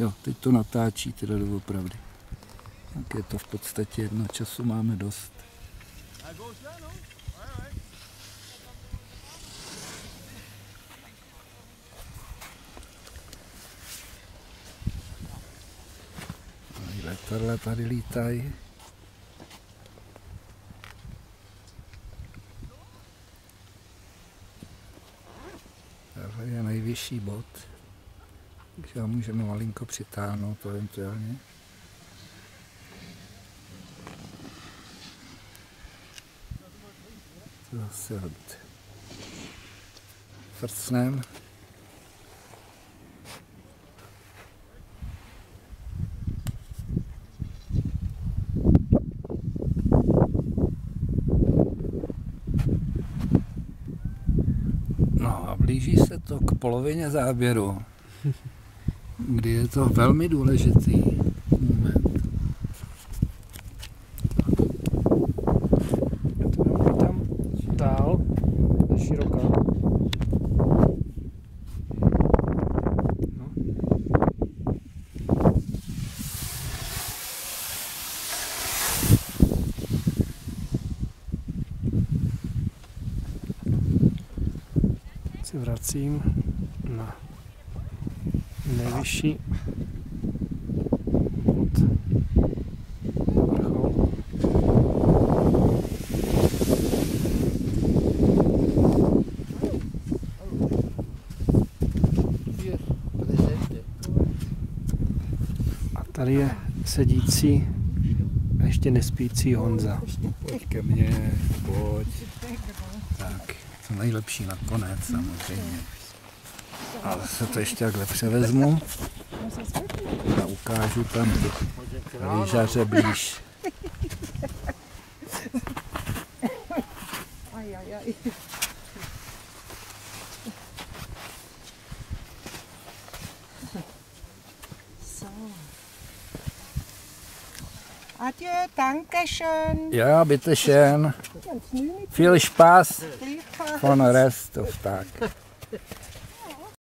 Jo, teď to natáčí teda doopravdy. Tak je to v podstatě jedno, času máme dost. Letadla tady lítají. Tohle je nejvyšší bod. Takže ho můžeme malinko přitáhnout eventuálně. To zase od frcnem. No a blíží se to k polovině záběru, kdy je to velmi důležitý moment. Tam dál, široká. No. Se vracím na nejvyšší bod, vrchol. A tady je sedící a ještě nespící Honza. Pojď ke mně, pojď. Tak, to nejlepší nakonec samozřejmě. Ale se to ještě takhle převezmu a ukážu tam ty lyžaře blíž. Adieu, danke schön. Ja, bitte schön. Viel Spaß von Rest of Tag.